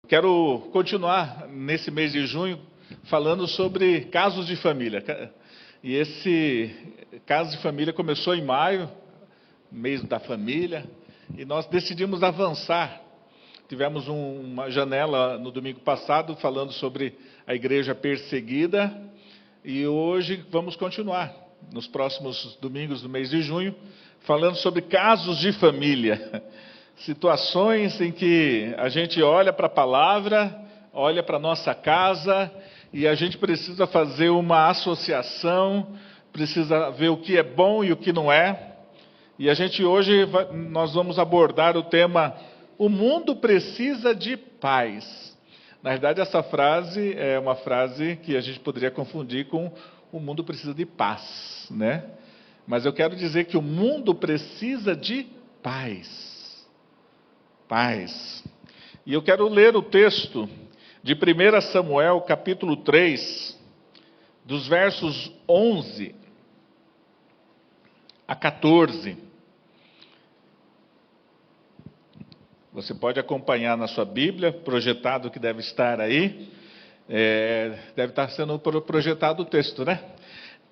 Quero continuar nesse mês de junho falando sobre casos de família. E esse caso de família começou em maio, mês da família, e nós decidimos avançar. Tivemos uma janela no domingo passado falando sobre a igreja perseguida, e hoje vamos continuar, nos próximos domingos do mês de junho, falando sobre casos de família. Situações em que a gente olha para a palavra, olha para a nossa casa, e a gente precisa fazer uma associação, precisa ver o que é bom e o que não é. E a gente hoje, nós vamos abordar o tema, o mundo precisa de paz. Na verdade, essa frase é uma frase que a gente poderia confundir com o mundo precisa de paz, né? Mas eu quero dizer que o mundo precisa de paz. Paz. E eu quero ler o texto de 1 Samuel, capítulo 3, dos versos 11 a 14. Você pode acompanhar na sua Bíblia, projetado que deve estar aí. Deve estar sendo projetado o texto, né?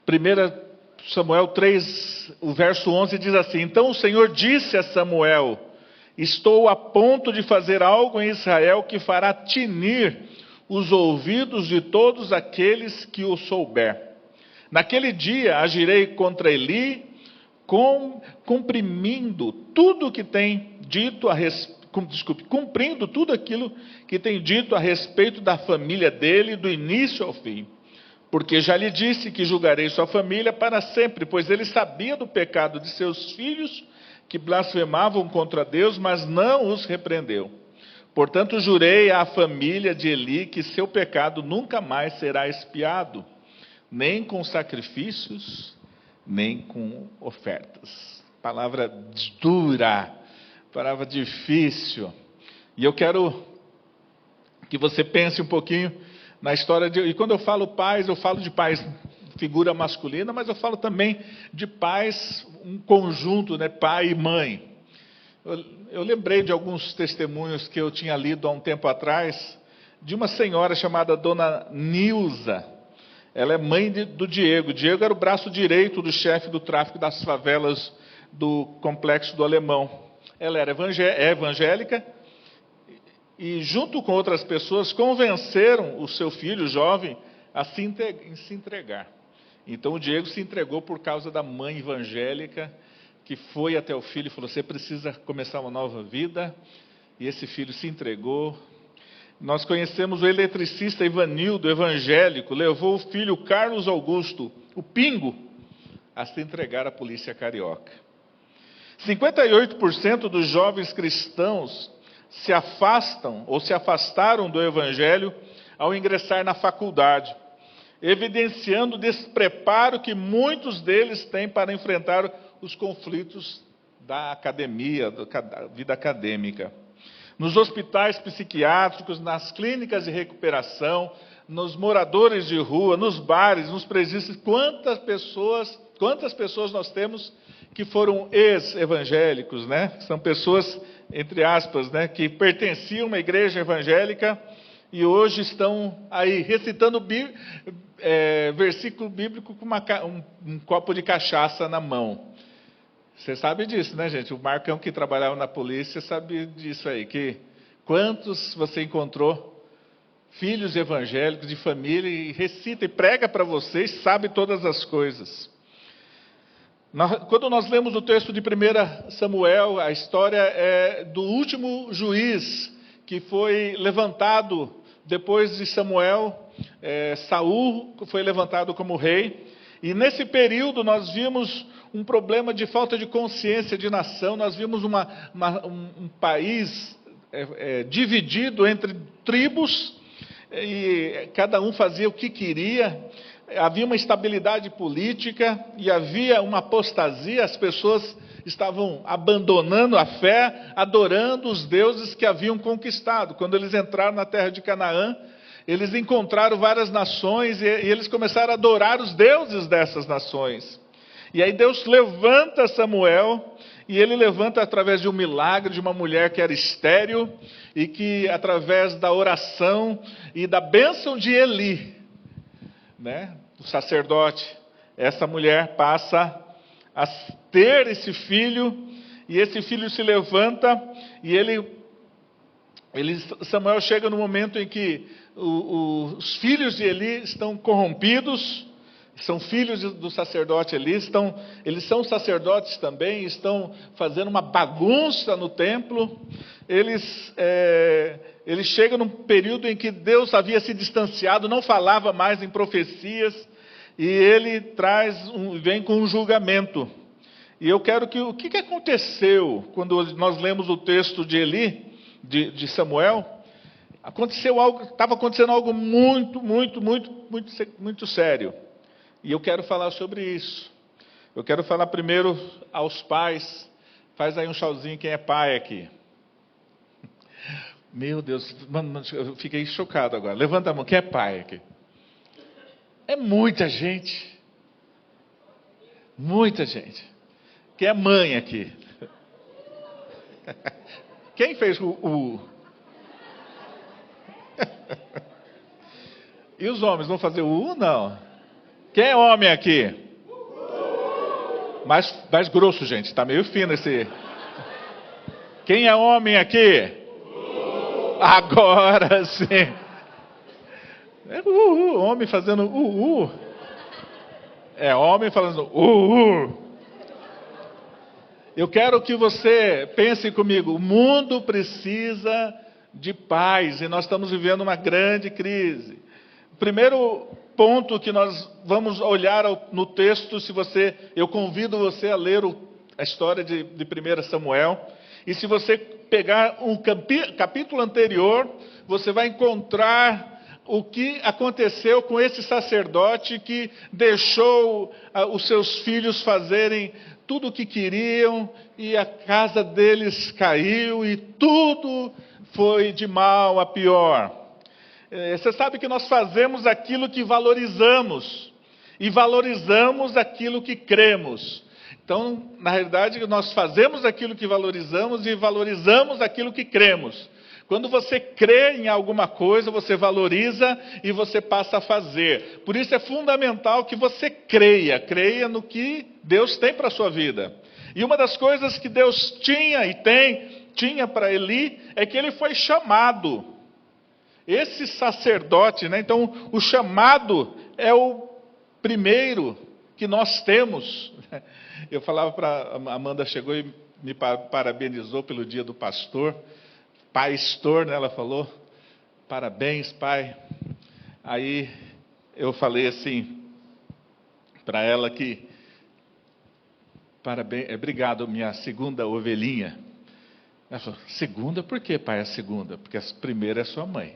1 Samuel 3, o verso 11 diz assim: Então o Senhor disse a Samuel: Estou a ponto de fazer algo em Israel que fará tinir os ouvidos de todos aqueles que o souber. Naquele dia agirei contra Eli, cumprindo tudo aquilo que tem dito a respeito da família dele, do início ao fim. Porque já lhe disse que julgarei sua família para sempre, pois ele sabia do pecado de seus filhos, que blasfemavam contra Deus, mas não os repreendeu. Portanto, jurei à família de Eli que seu pecado nunca mais será expiado, nem com sacrifícios, nem com ofertas. Palavra dura, palavra difícil. E eu quero que você pense um pouquinho na história de... E quando eu falo pais, eu falo de pais figura masculina, mas eu falo também de pais, um conjunto, né, pai e mãe. Eu lembrei de alguns testemunhos que eu tinha lido há um tempo atrás, de uma senhora chamada Dona Nilza. Ela é mãe do Diego. Diego era o braço direito do chefe do tráfico das favelas do Complexo do Alemão. Ela era evangélica e, junto com outras pessoas, convenceram o seu filho jovem a se entregar. Então o Diego se entregou por causa da mãe evangélica, que foi até o filho e falou: você precisa começar uma nova vida. E esse filho se entregou. Nós conhecemos o eletricista Ivanildo, evangélico, levou o filho Carlos Augusto, o Pingo, a se entregar à polícia carioca. 58% dos jovens cristãos se afastam ou se afastaram do evangelho ao ingressar na faculdade, evidenciando o despreparo que muitos deles têm para enfrentar os conflitos da academia, da vida acadêmica. Nos hospitais psiquiátricos, nas clínicas de recuperação, nos moradores de rua, nos bares, nos presídios, quantas pessoas nós temos que foram ex-evangélicos, né? São pessoas, entre aspas, né, que pertenciam a uma igreja evangélica e hoje estão aí recitando versículo bíblico com um copo de cachaça na mão. Você sabe disso, né, gente? O Marcão, que trabalhava na polícia, sabe disso aí. Que quantos você encontrou filhos evangélicos de família e recita e prega para vocês, sabe todas as coisas. Quando nós lemos o texto de 1 Samuel, a história é do último juiz que foi levantado depois de Samuel. Saul foi levantado como rei. E nesse período nós vimos um problema de falta de consciência de nação. Nós vimos um país dividido entre tribos, e cada um fazia o que queria. Havia uma instabilidade política e havia uma apostasia. As pessoas estavam abandonando a fé, adorando os deuses que haviam conquistado. Quando eles entraram na terra de Canaã, eles encontraram várias nações e eles começaram a adorar os deuses dessas nações. E aí Deus levanta Samuel e ele levanta através de um milagre de uma mulher que era estéril, e que através da oração e da bênção de Eli, né, o sacerdote, essa mulher passa a ter esse filho, e esse filho se levanta, e Samuel chega no momento em que os filhos de Eli estão corrompidos, são filhos do sacerdote Eli, eles são sacerdotes também, estão fazendo uma bagunça no templo. Eles chegam num período em que Deus havia se distanciado, não falava mais em profecias, e ele vem com um julgamento. E eu quero que o que aconteceu quando nós lemos o texto de Eli, de Samuel? Estava acontecendo algo muito, muito, muito, muito, muito sério. E eu quero falar sobre isso. Eu quero falar primeiro aos pais. Faz aí um tchauzinho quem é pai aqui. Meu Deus, mano, eu fiquei chocado agora. Levanta a mão, quem é pai aqui? É muita gente. Muita gente. Quem é mãe aqui? Quem fez o... E os homens vão fazer o U? Não. Quem é homem aqui? Mais grosso, gente. Está meio fino esse... Quem é homem aqui? Agora sim. É homem fazendo É homem falando Eu quero que você pense comigo. O mundo precisa de paz e nós estamos vivendo uma grande crise. O primeiro ponto que nós vamos olhar no texto, eu convido você a ler a história de 1 Samuel, e se você pegar um capítulo anterior, você vai encontrar o que aconteceu com esse sacerdote que deixou os seus filhos fazerem tudo o que queriam, e a casa deles caiu, e tudo foi de mal a pior. Você sabe que nós fazemos aquilo que valorizamos, e valorizamos aquilo que cremos. Então, na realidade, nós fazemos aquilo que valorizamos e valorizamos aquilo que cremos. Quando você crê em alguma coisa, você valoriza e você passa a fazer. Por isso é fundamental que você creia no que Deus tem para a sua vida. E uma das coisas que Deus tinha para Eli, é que ele foi chamado. Esse sacerdote, né? Então o chamado é o primeiro que nós temos. Eu falava para Amanda, chegou e me parabenizou pelo dia do pastor, pastor, né? Ela falou, parabéns, pai. Aí eu falei assim para ela que, parabéns, obrigado, minha segunda ovelhinha. Ela falou, segunda? Por que, pai, a segunda? Porque a primeira é sua mãe.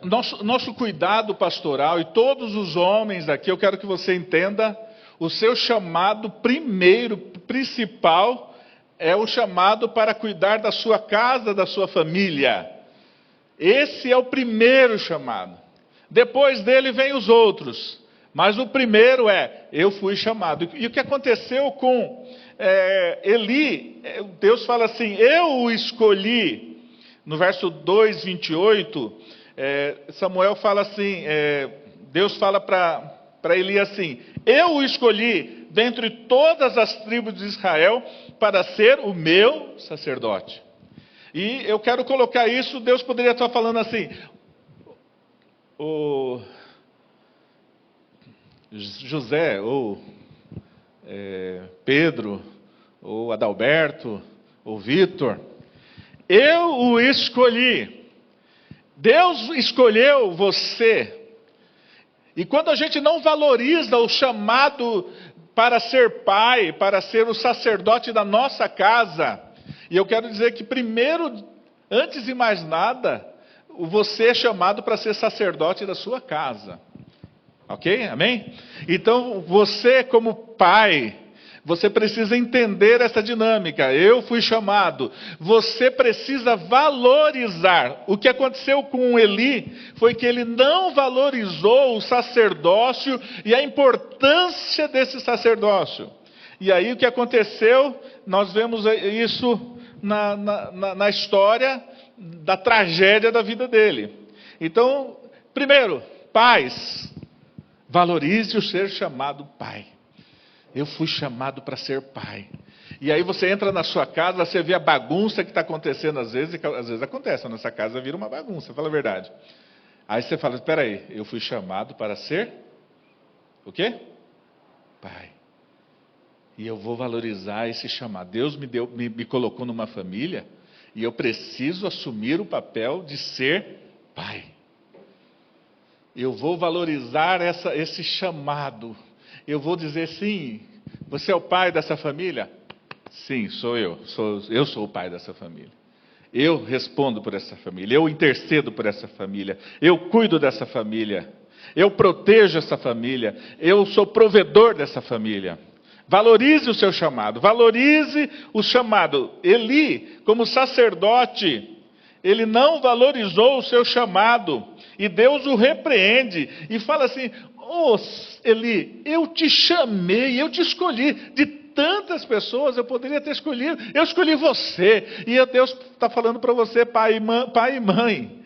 Nosso cuidado pastoral, e todos os homens aqui, eu quero que você entenda, o seu chamado primeiro, principal, é o chamado para cuidar da sua casa, da sua família. Esse é o primeiro chamado. Depois dele vem os outros. Mas o primeiro eu fui chamado. E o que aconteceu com Eli, Deus fala assim, eu o escolhi. No verso 2, 28, Samuel fala assim, Deus fala para Eli assim, eu o escolhi dentre todas as tribos de Israel para ser o meu sacerdote. E eu quero colocar isso, Deus poderia estar falando assim, o José, ou Pedro, ou Adalberto, ou Vitor, eu o escolhi. Deus escolheu você. E quando a gente não valoriza o chamado para ser pai, para ser o sacerdote da nossa casa, e eu quero dizer que primeiro, antes de mais nada, você é chamado para ser sacerdote da sua casa. Ok? Amém? Então, você como pai, você precisa entender essa dinâmica. Eu fui chamado. Você precisa valorizar. O que aconteceu com Eli foi que ele não valorizou o sacerdócio e a importância desse sacerdócio. E aí o que aconteceu, nós vemos isso na história da tragédia da vida dele. Então, primeiro, pais, valorize o ser chamado pai. Eu fui chamado para ser pai. E aí você entra na sua casa, você vê a bagunça que está acontecendo às vezes, e às vezes acontece, a nossa casa vira uma bagunça, fala a verdade. Aí você fala, espera aí, eu fui chamado para ser o quê? Pai. E eu vou valorizar esse chamado. Deus me colocou numa família e eu preciso assumir o papel de ser pai. Eu vou valorizar esse chamado. Eu vou dizer sim, você é o pai dessa família? Sim, sou eu. Eu sou o pai dessa família. Eu respondo por essa família. Eu intercedo por essa família. Eu cuido dessa família. Eu protejo essa família. Eu sou provedor dessa família. Valorize o seu chamado. Valorize o chamado. Eli, como sacerdote, ele não valorizou o seu chamado. E Deus o repreende. E fala assim, Eli, eu te chamei, eu te escolhi. De tantas pessoas eu poderia ter escolhido. Eu escolhi você. E Deus está falando para você, pai e mãe.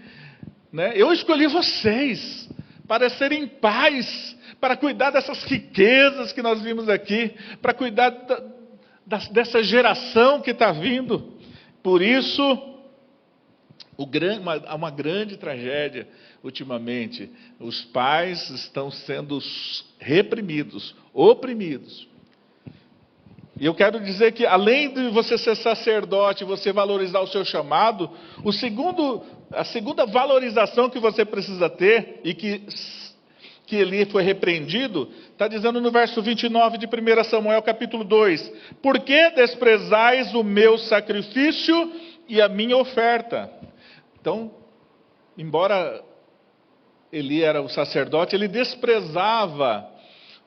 Né? Eu escolhi vocês para serem pais, para cuidar dessas riquezas que nós vimos aqui, para cuidar dessa geração que está vindo. Por isso, há uma grande tragédia ultimamente. Os pais estão sendo reprimidos, oprimidos. E eu quero dizer que, além de você ser sacerdote, você valorizar o seu chamado, a segunda valorização que você precisa ter, e que Eli foi repreendido, está dizendo no verso 29 de 1 Samuel capítulo 2, por que desprezais o meu sacrifício e a minha oferta? Então, embora Eli era o sacerdote, ele desprezava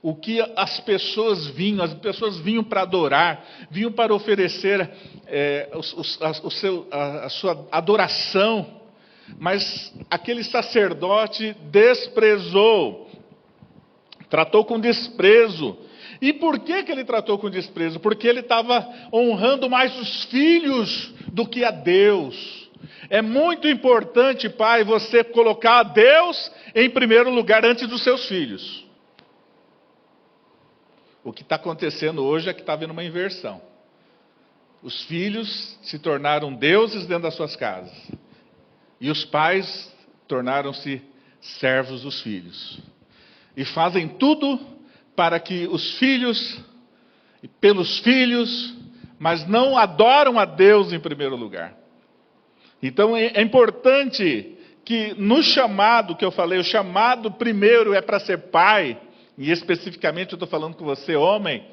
o que as pessoas vinham para adorar, vinham para oferecer a sua adoração, mas aquele sacerdote desprezou, tratou com desprezo. E por que ele tratou com desprezo? Porque ele estava honrando mais os filhos do que a Deus. É muito importante, pai, você colocar a Deus em primeiro lugar antes dos seus filhos. O que está acontecendo hoje é que está havendo uma inversão. Os filhos se tornaram deuses dentro das suas casas. E os pais tornaram-se servos dos filhos. E fazem tudo para que os filhos, pelos filhos, mas não adoram a Deus em primeiro lugar. Então é importante que no chamado que eu falei, o chamado primeiro é para ser pai, e especificamente eu estou falando com você, homem,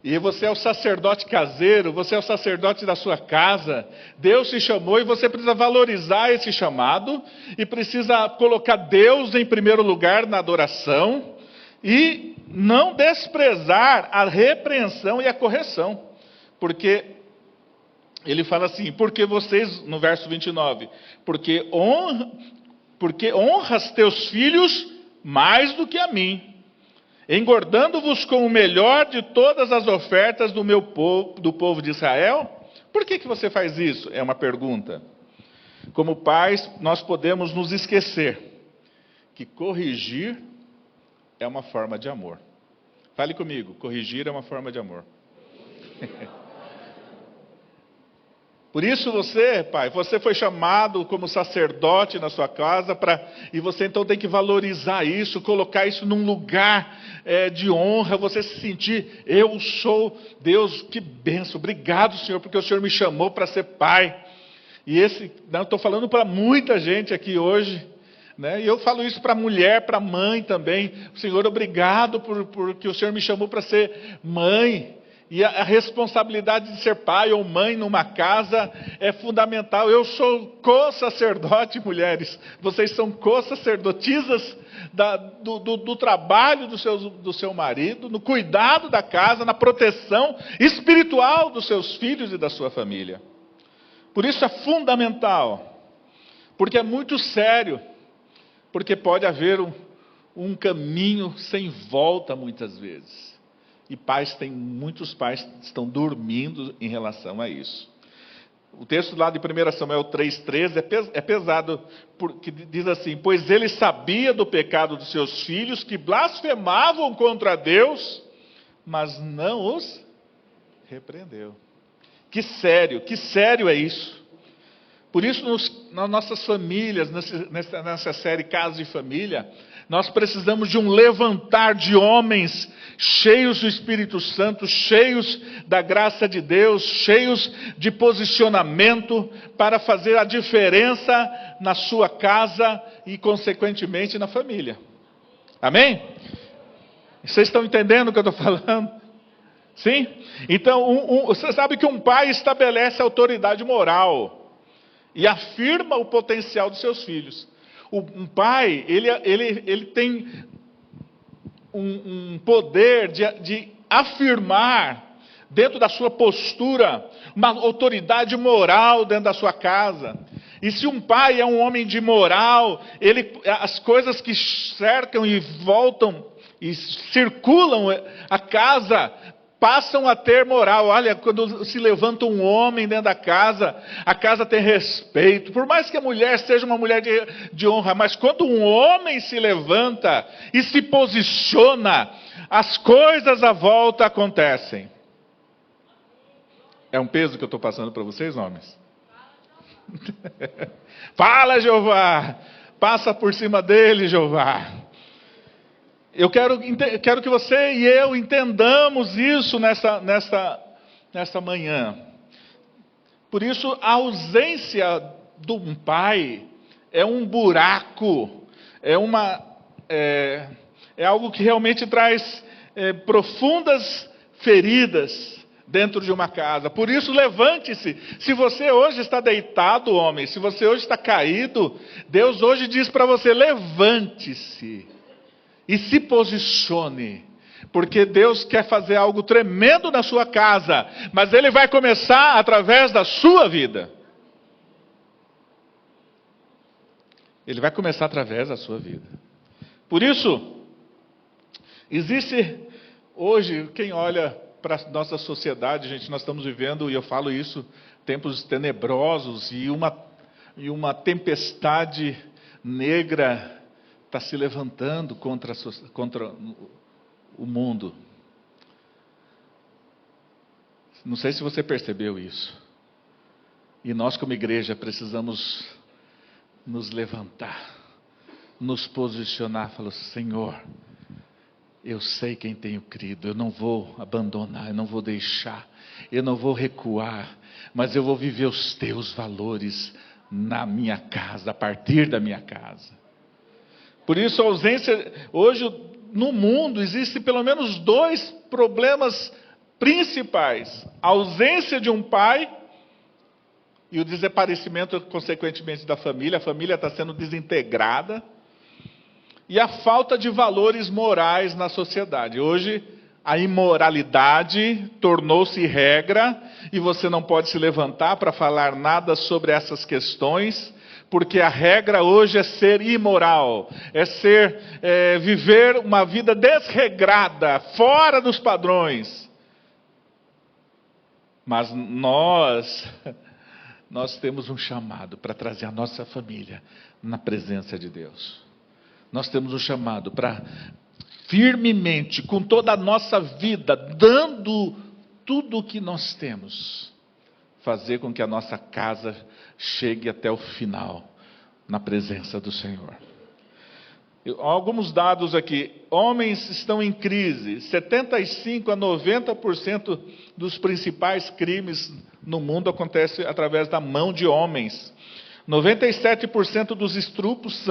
e você é o sacerdote caseiro, você é o sacerdote da sua casa, Deus te chamou e você precisa valorizar esse chamado, e precisa colocar Deus em primeiro lugar na adoração, e não desprezar a repreensão e a correção, porque ele fala assim, porque vocês, no verso 29, porque honras teus filhos mais do que a mim, engordando-vos com o melhor de todas as ofertas do povo de Israel? Por que você faz isso? É uma pergunta. Como pais, nós podemos nos esquecer que corrigir é uma forma de amor. Fale comigo, corrigir é uma forma de amor. Por isso você, pai, você foi chamado como sacerdote na sua casa, e você então tem que valorizar isso, colocar isso num lugar de honra, você se sentir, eu sou Deus, que bênção, obrigado Senhor, porque o Senhor me chamou para ser pai. E estou falando para muita gente aqui hoje, né? E eu falo isso para mulher, para mãe também, Senhor, obrigado porque o Senhor me chamou para ser mãe. E a responsabilidade de ser pai ou mãe numa casa é fundamental. Eu sou co-sacerdote, mulheres. Vocês são co-sacerdotisas do trabalho do seu marido, no cuidado da casa, na proteção espiritual dos seus filhos e da sua família. Por isso é fundamental. Porque é muito sério. Porque pode haver um caminho sem volta muitas vezes. E muitos pais estão dormindo em relação a isso. O texto lá de 1 Samuel 3,13 é pesado, porque diz assim: pois ele sabia do pecado dos seus filhos, que blasfemavam contra Deus, mas não os repreendeu. Que sério é isso. Por isso, nas nossas famílias, nessa série Casa de Família, nós precisamos de um levantar de homens cheios do Espírito Santo, cheios da graça de Deus, cheios de posicionamento para fazer a diferença na sua casa e, consequentemente, na família. Amém? Vocês estão entendendo o que eu estou falando? Sim? Então, você sabe que um pai estabelece autoridade moral e afirma o potencial dos seus filhos. Um pai, ele tem um poder de afirmar, dentro da sua postura, uma autoridade moral dentro da sua casa. E se um pai é um homem de moral, as coisas que cercam e voltam e circulam a casa passam a ter moral. Olha, quando se levanta um homem dentro da casa, a casa tem respeito. Por mais que a mulher seja uma mulher de honra, mas quando um homem se levanta e se posiciona, as coisas à volta acontecem. É um peso que eu estou passando para vocês, homens? Fala, Jeová! Passa por cima dele, Jeová! Eu quero que você e eu entendamos isso nessa manhã. Por isso, a ausência de um pai é um buraco, é algo que realmente traz profundas feridas dentro de uma casa. Por isso, levante-se. Se você hoje está deitado, homem, se você hoje está caído, Deus hoje diz para você: levante-se e se posicione, porque Deus quer fazer algo tremendo na sua casa, mas Ele vai começar através da sua vida. Ele vai começar através da sua vida. Por isso, existe hoje, quem olha para a nossa sociedade, gente, nós estamos vivendo, e eu falo isso, tempos tenebrosos, e uma tempestade negra está se levantando contra o mundo. Não sei se você percebeu isso. E nós, como igreja, precisamos nos levantar, nos posicionar, falar: Senhor, eu sei quem tenho crido, eu não vou abandonar, eu não vou deixar, eu não vou recuar, mas eu vou viver os teus valores na minha casa, a partir da minha casa. Por isso, a ausência, hoje no mundo, existem pelo menos 2 problemas principais: a ausência de um pai e o desaparecimento, consequentemente, da família. A família está sendo desintegrada. E a falta de valores morais na sociedade. Hoje, a imoralidade tornou-se regra e você não pode se levantar para falar nada sobre essas questões, porque a regra hoje é ser imoral, viver uma vida desregrada, fora dos padrões. Mas nós temos um chamado para trazer a nossa família na presença de Deus. Nós temos um chamado para firmemente, com toda a nossa vida, dando tudo o que nós temos, fazer com que a nossa casa chegue até o final, na presença do Senhor. Alguns dados aqui: homens estão em crise, 75% a 90% dos principais crimes no mundo acontecem através da mão de homens. 97% dos estupros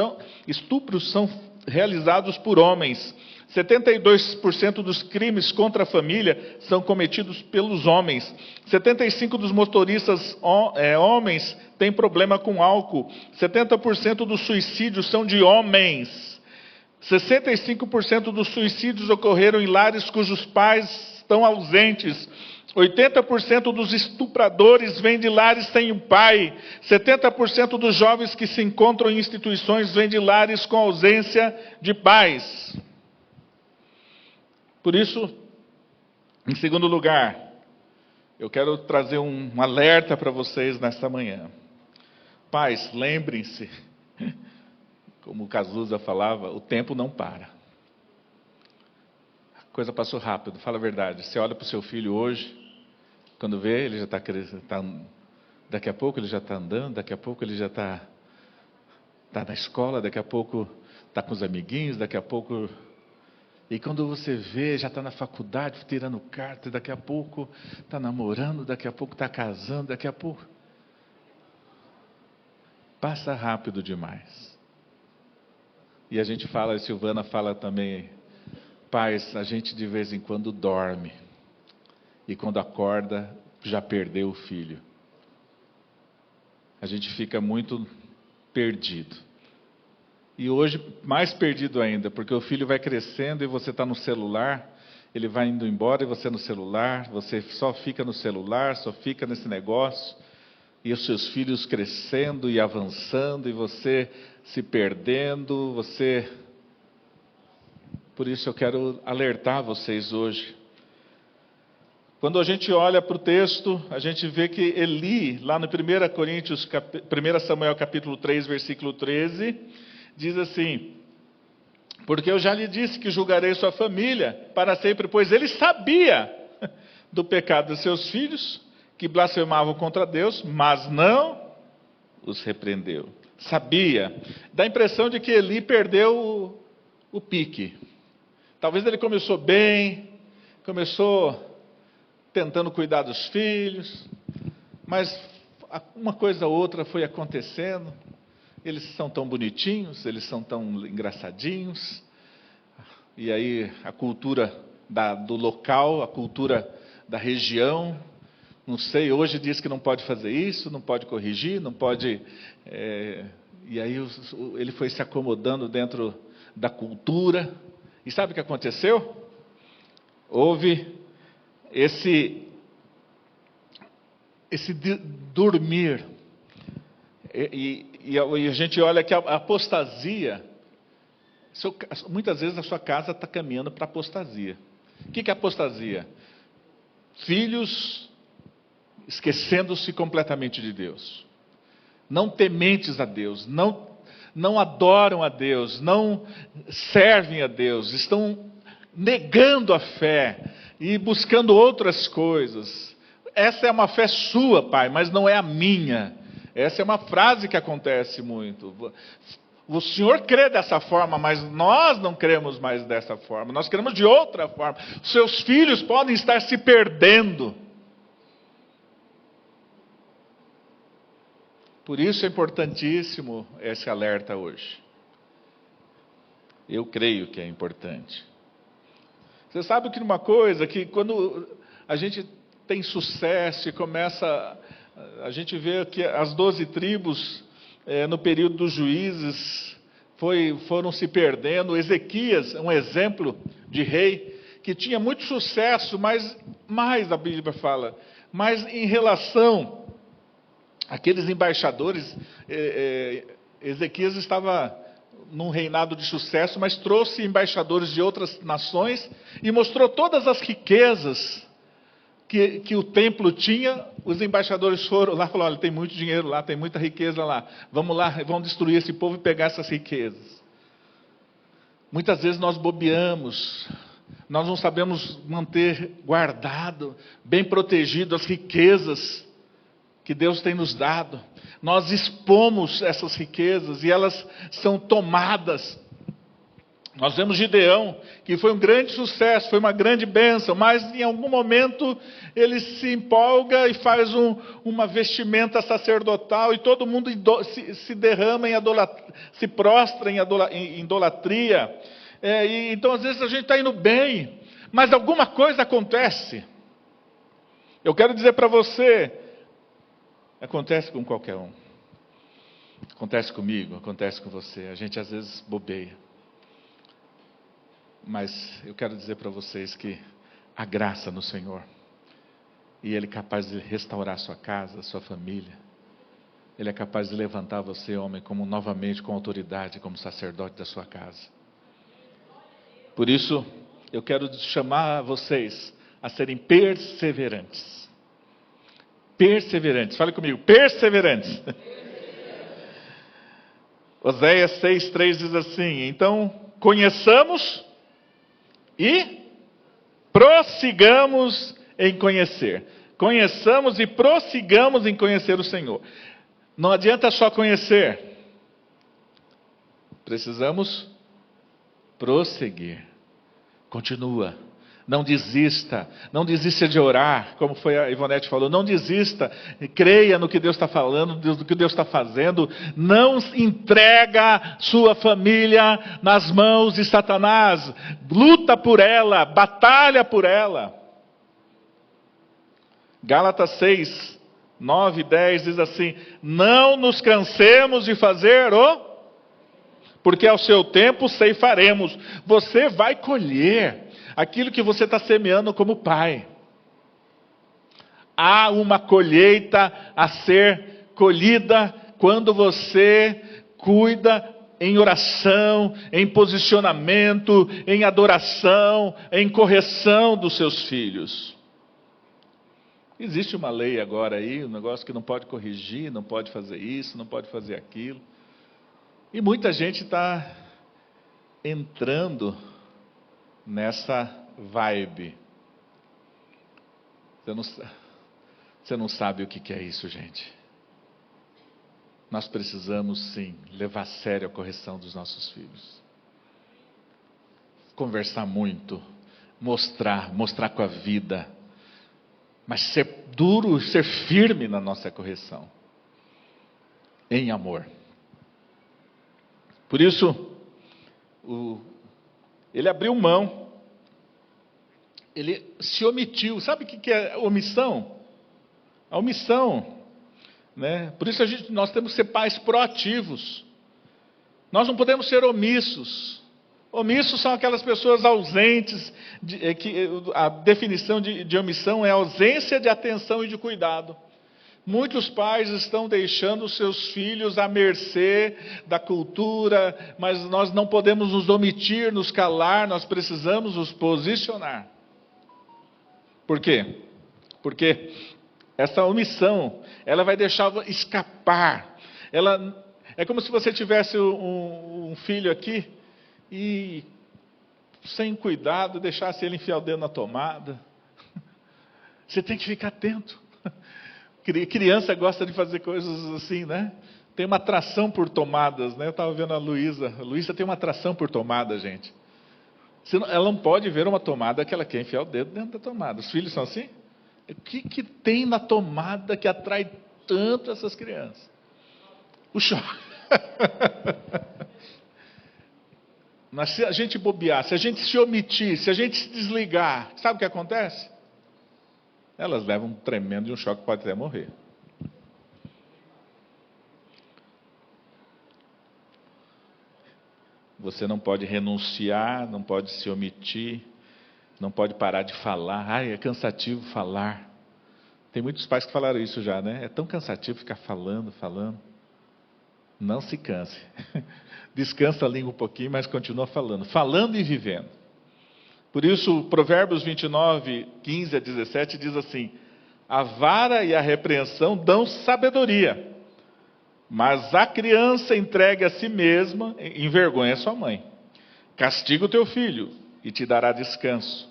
são realizados por homens. 72% dos crimes contra a família são cometidos pelos homens. 75% dos motoristas homens têm problema com álcool. 70% dos suicídios são de homens. 65% dos suicídios ocorreram em lares cujos pais estão ausentes. 80% dos estupradores vêm de lares sem o pai. 70% dos jovens que se encontram em instituições vêm de lares com ausência de pais. Por isso, Em segundo lugar, eu quero trazer um alerta para vocês nesta manhã. Pais, lembrem-se, como o Cazuza falava, o tempo não para. A coisa passou rápido, fala a verdade. Você olha para o seu filho hoje, quando vê, ele já está crescendo, daqui a pouco ele já está andando, daqui a pouco ele já está na escola, daqui a pouco está com os amiguinhos, daqui a pouco... E quando você vê, já está na faculdade, tirando carta, daqui a pouco está namorando, daqui a pouco está casando, daqui a pouco... Passa rápido demais. E a gente fala, a Silvana fala também, pais, a gente de vez em quando dorme. E quando acorda, já perdeu o filho. A gente fica muito perdido. E hoje, mais perdido ainda, porque o filho vai crescendo e você está no celular, ele vai indo embora e você no celular, você só fica no celular, só fica nesse negócio, e os seus filhos crescendo e avançando, e você se perdendo, você... Por isso eu quero alertar vocês hoje. Quando a gente olha para o texto, a gente vê que Eli, lá no 1 Samuel capítulo 3, versículo 13... diz assim, porque eu já lhe disse que julgarei sua família para sempre, pois ele sabia do pecado de seus filhos, que blasfemavam contra Deus, mas não os repreendeu. Sabia. Dá a impressão de que Eli perdeu o pique. Talvez ele começou bem, começou tentando cuidar dos filhos, mas uma coisa ou outra foi acontecendo. Eles são tão bonitinhos, eles são tão engraçadinhos. E aí a cultura do local, a cultura da região, não sei, hoje diz que não pode fazer isso, não pode corrigir, não pode... e aí ele foi se acomodando dentro da cultura. E sabe o que aconteceu? Houve esse dormir. E a gente olha que a apostasia, muitas vezes a sua casa está caminhando para a apostasia. O que é apostasia? Filhos esquecendo-se completamente de Deus, não tementes a Deus, não adoram a Deus, não servem a Deus, estão negando a fé e buscando outras coisas. Essa é uma fé sua, pai, mas não é a minha. Essa é uma frase que acontece muito. O Senhor crê dessa forma, mas nós não cremos mais dessa forma. Nós cremos de outra forma. Seus filhos podem estar se perdendo. Por isso é importantíssimo esse alerta hoje. Eu creio que é importante. Você sabe que uma coisa, que quando a gente tem sucesso e começa... A gente vê que as 12 tribos, no período dos juízes, foram se perdendo. Ezequias, um exemplo de rei, que tinha muito sucesso, mas mais, a Bíblia fala, mas em relação àqueles embaixadores, Ezequias estava num reinado de sucesso, mas trouxe embaixadores de outras nações e mostrou todas as riquezas que o templo tinha. Os embaixadores foram lá e falaram, olha, tem muito dinheiro lá, tem muita riqueza lá, vamos lá, vamos destruir esse povo e pegar essas riquezas. Muitas vezes nós bobeamos, nós não sabemos manter guardado, bem protegido as riquezas que Deus tem nos dado. Nós expomos essas riquezas e elas são tomadas. Nós vemos Gideão, que foi um grande sucesso, foi uma grande bênção, mas em algum momento ele se empolga e faz uma vestimenta sacerdotal e todo mundo se derrama se prostra em idolatria. Então às vezes a gente está indo bem, mas alguma coisa acontece. Eu quero dizer para você, acontece com qualquer um. Acontece comigo, acontece com você. A gente às vezes bobeia. Mas eu quero dizer para vocês que a graça no Senhor, e Ele é capaz de restaurar sua casa, sua família. Ele é capaz de levantar você, homem, como novamente com autoridade, como sacerdote da sua casa. Por isso, eu quero chamar vocês a serem perseverantes. Perseverantes, fale comigo, perseverantes. Oséias 6,3 diz assim: então conheçamos e prossigamos em conhecer. Conheçamos e prossigamos em conhecer o Senhor. Não adianta só conhecer. Precisamos prosseguir. Continua. Não desista. Não desista de orar, como foi a Ivonete falou. Não desista. Creia no que Deus está falando, no que Deus está fazendo. Não entrega sua família nas mãos de Satanás. Luta por ela, batalha por ela. Gálatas 6, 9 e 10 diz assim: não nos cansemos de fazer porque ao seu tempo ceifaremos. Você vai colher aquilo que você está semeando como pai. Há uma colheita a ser colhida quando você cuida em oração, em posicionamento, em adoração, em correção dos seus filhos. Existe uma lei agora aí, um negócio que não pode corrigir, não pode fazer isso, não pode fazer aquilo. E muita gente está entrando nessa vibe. Você não sabe o que é isso, gente. Nós precisamos sim levar a sério a correção dos nossos filhos. Conversar muito, mostrar com a vida. Mas ser duro, ser firme na nossa correção. Em amor. Por isso, ele abriu mão. Ele se omitiu. Sabe o que é omissão? A omissão, né? Por isso nós temos que ser pais proativos. Nós não podemos ser omissos. Omissos são aquelas pessoas ausentes, a definição de omissão é ausência de atenção e de cuidado. Muitos pais estão deixando seus filhos à mercê da cultura, mas nós não podemos nos omitir, nos calar, nós precisamos nos posicionar. Por quê? Porque essa omissão, ela vai deixar escapar. É como se você tivesse um filho aqui, e sem cuidado deixasse ele enfiar o dedo na tomada. Você tem que ficar atento. Criança gosta de fazer coisas assim, né? Tem uma atração por tomadas, né? Eu estava vendo a Luísa. A Luísa tem uma atração por tomada, gente. Ela não pode ver uma tomada que ela quer enfiar o dedo dentro da tomada. Os filhos são assim? O que tem na tomada que atrai tanto essas crianças? O choque. Mas se a gente bobear, se a gente se omitir, se a gente se desligar, sabe o que acontece? Elas levam um tremendo de um choque, pode até morrer. Você não pode renunciar, não pode se omitir, não pode parar de falar. Ai, é cansativo falar. Tem muitos pais que falaram isso já, né? É tão cansativo ficar falando. Não se canse. Descansa a língua um pouquinho, mas continua falando. Falando e vivendo. Por isso, Provérbios 29, 15 a 17 diz assim: a vara e a repreensão dão sabedoria, mas a criança entregue a si mesma envergonha sua mãe. Castiga o teu filho e te dará descanso,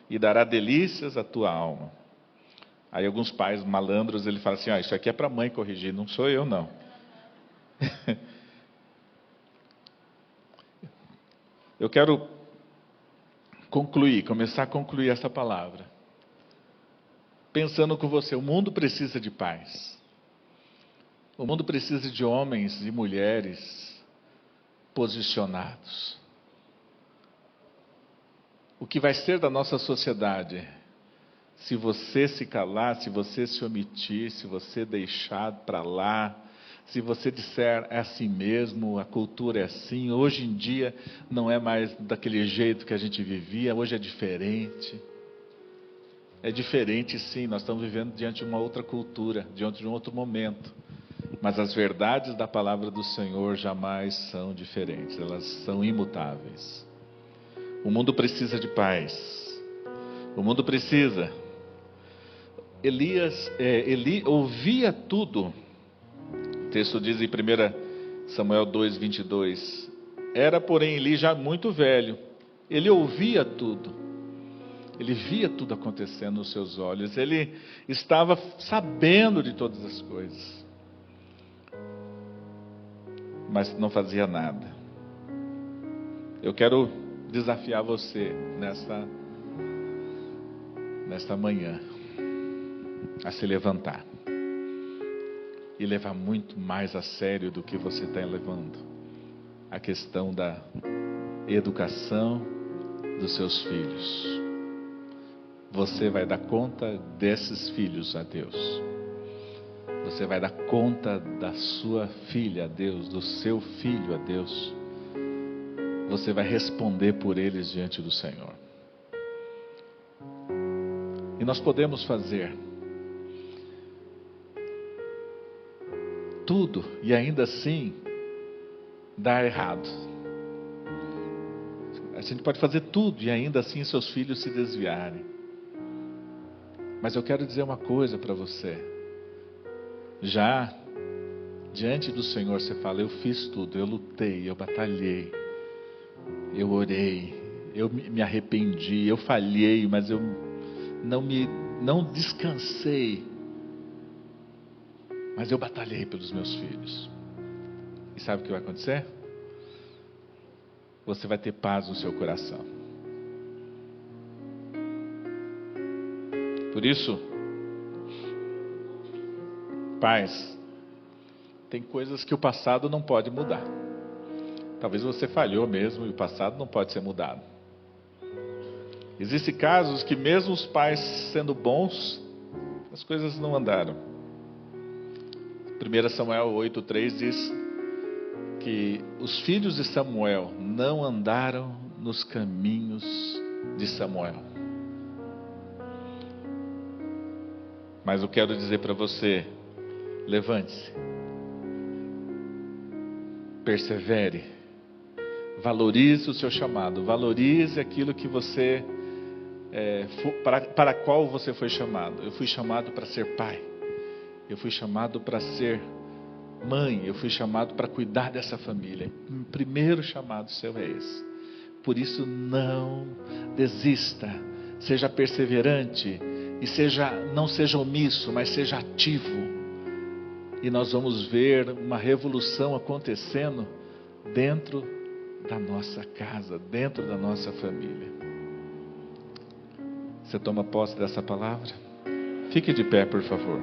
e dará delícias à tua alma. Aí alguns pais malandros, ele fala assim: isso aqui é para a mãe corrigir, não sou eu não. Eu quero começar a concluir essa palavra. Pensando com você, o mundo precisa de paz. O mundo precisa de homens e mulheres posicionados. O que vai ser da nossa sociedade se você se calar, se você se omitir, se você deixar para lá, se você disser é assim mesmo, a cultura é assim, hoje em dia não é mais daquele jeito que a gente vivia, hoje é diferente. É diferente sim, nós estamos vivendo diante de uma outra cultura, diante de um outro momento. Mas as verdades da palavra do Senhor jamais são diferentes, elas são imutáveis. O mundo precisa de paz. O mundo precisa. Eli ouvia tudo. O texto diz em 1 Samuel 2:22. Era, porém, Eli já muito velho. Ele ouvia tudo. Ele via tudo acontecendo nos seus olhos. Ele estava sabendo de todas as coisas. Mas não fazia nada. Eu quero desafiar você nesta manhã a se levantar e levar muito mais a sério do que você está levando a questão da educação dos seus filhos. Você vai dar conta desses filhos a Deus. Você vai dar conta da sua filha a Deus, do seu filho a Deus. Você vai responder por eles diante do Senhor. E nós podemos fazer tudo e ainda assim dar errado. A gente pode fazer tudo e ainda assim seus filhos se desviarem. Mas eu quero dizer uma coisa para você. Já diante do Senhor você fala: eu fiz tudo, eu lutei, eu batalhei, eu orei, eu me arrependi, eu falhei, mas eu não descansei, mas eu batalhei pelos meus filhos. E sabe o que vai acontecer? Você vai ter paz no seu coração. Por isso, pais, tem coisas que o passado não pode mudar. Talvez você falhou mesmo e o passado não pode ser mudado. Existem casos que mesmo os pais sendo bons, as coisas não andaram. 1 Samuel 8:3 diz que os filhos de Samuel não andaram nos caminhos de Samuel. Mas eu quero dizer para você: levante-se, persevere, valorize o seu chamado, valorize aquilo que você para qual você foi chamado. Eu fui chamado para ser pai, eu fui chamado para ser mãe, eu fui chamado para cuidar dessa família. O primeiro chamado seu é esse. Por isso não desista, seja perseverante e não seja omisso, mas seja ativo. E nós vamos ver uma revolução acontecendo dentro da nossa casa, dentro da nossa família. Você toma posse dessa palavra? Fique de pé, por favor.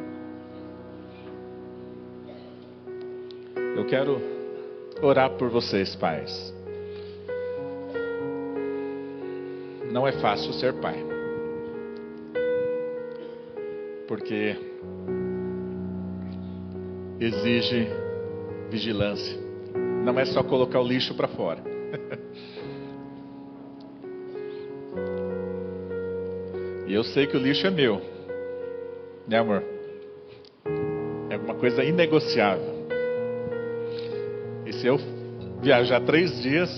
Eu quero orar por vocês, pais. Não é fácil ser pai, porque exige vigilância. Não é só colocar o lixo para fora. E eu sei que o lixo é meu, né, amor? É uma coisa inegociável. E se eu viajar 3 dias,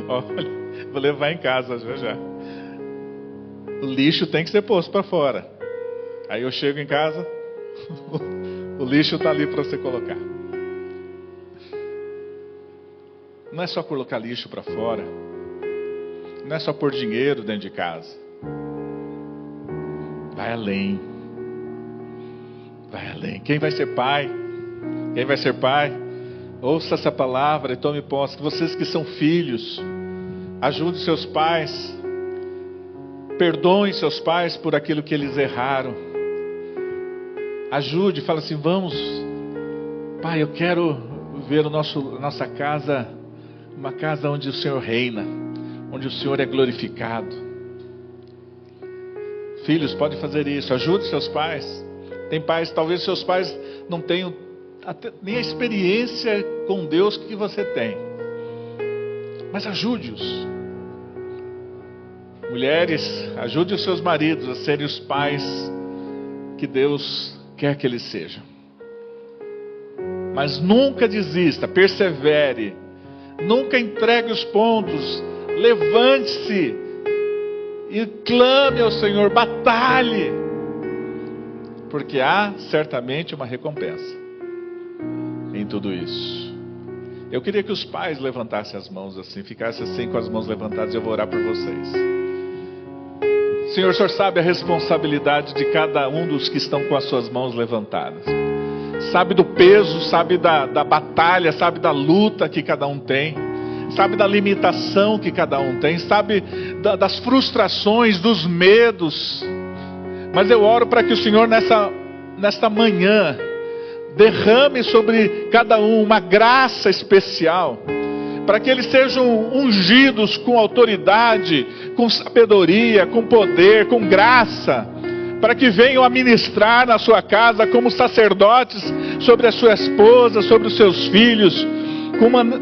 olha, vou levar em casa já. O lixo tem que ser posto para fora. Aí eu chego em casa, o lixo está ali para você colocar. Não é só colocar lixo para fora. Não é só pôr dinheiro dentro de casa. Vai além. Vai além. Quem vai ser pai? Quem vai ser pai? Ouça essa palavra e tome posse. Vocês que são filhos, ajude seus pais. Perdoem seus pais por aquilo que eles erraram. Ajude, fala assim: vamos, pai, eu quero ver a nossa casa, uma casa onde o Senhor reina, onde o Senhor é glorificado. Filhos, pode fazer isso. Ajude seus pais. Tem pais, talvez seus pais não tenham nem a experiência com Deus que você tem, mas ajude-os. Mulheres, ajude os seus maridos a serem os pais que Deus quer que eles sejam. Mas nunca desista, persevere. Nunca entregue os pontos. Levante-se e clame ao Senhor, batalhe, porque há certamente uma recompensa em tudo isso. Eu queria que os pais levantassem as mãos assim, ficassem assim com as mãos levantadas, eu vou orar por vocês. Senhor, o Senhor sabe a responsabilidade de cada um dos que estão com as suas mãos levantadas. Sabe do peso, sabe da batalha, sabe da luta que cada um tem. Sabe da limitação que cada um tem. Sabe das frustrações, dos medos. Mas eu oro para que o Senhor nesta manhã derrame sobre cada um uma graça especial, para que eles sejam ungidos com autoridade, com sabedoria, com poder, com graça, para que venham a ministrar na sua casa como sacerdotes sobre a sua esposa, sobre os seus filhos,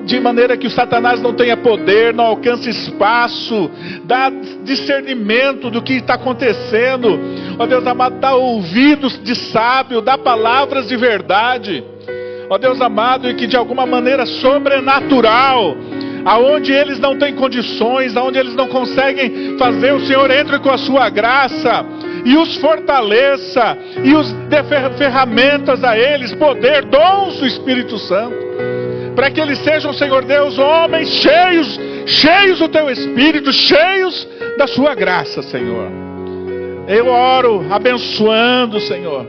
de maneira que o Satanás não tenha poder, não alcance espaço, dá discernimento do que está acontecendo, ó Deus amado, dá ouvidos de sábio, dá palavras de verdade, ó Deus amado, e que de alguma maneira sobrenatural, aonde eles não têm condições, aonde eles não conseguem fazer, o Senhor entre com a sua graça e os fortaleça e os dê ferramentas a eles, poder, dons do Espírito Santo, para que eles sejam, Senhor Deus, homens cheios do Teu Espírito, cheios da Sua graça, Senhor. Eu oro abençoando, Senhor,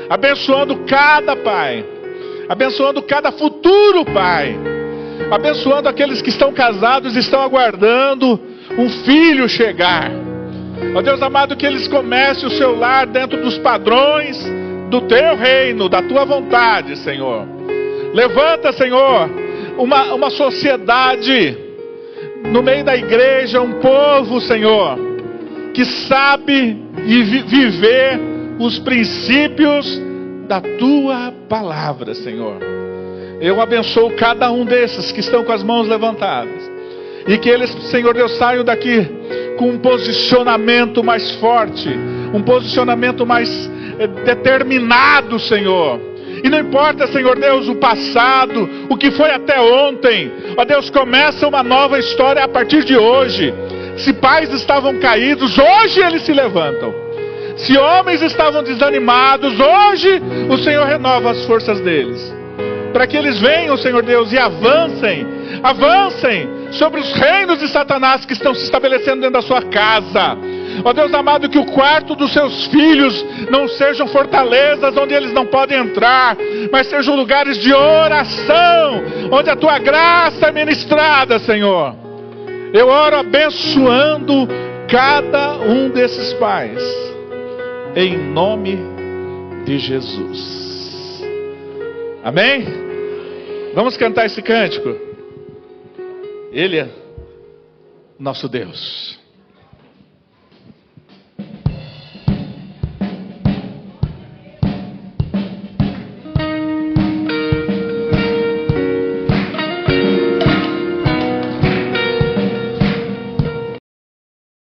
abençoando cada pai, abençoando cada futuro pai, abençoando aqueles que estão casados e estão aguardando um filho chegar. Ó Deus amado, que eles comecem o seu lar dentro dos padrões do Teu reino, da Tua vontade, Senhor. Levanta, Senhor, uma sociedade no meio da igreja, um povo, Senhor, que sabe viver os princípios da Tua palavra, Senhor. Eu abençoo cada um desses que estão com as mãos levantadas, e que eles, Senhor Deus, saiam daqui com um posicionamento mais forte, um posicionamento mais determinado, Senhor. E não importa, Senhor Deus, o passado, o que foi até ontem, ó Deus, começa uma nova história a partir de hoje. Se pais estavam caídos, hoje eles se levantam. Se homens estavam desanimados, hoje o Senhor renova as forças deles, para que eles venham, Senhor Deus, e avancem sobre os reinos de Satanás que estão se estabelecendo dentro da sua casa. Ó Deus amado, que o quarto dos seus filhos não sejam fortalezas onde eles não podem entrar, mas sejam lugares de oração, onde a Tua graça é ministrada, Senhor. Eu oro abençoando cada um desses pais, em nome de Jesus. Amém? Vamos cantar esse cântico. Ele é nosso Deus.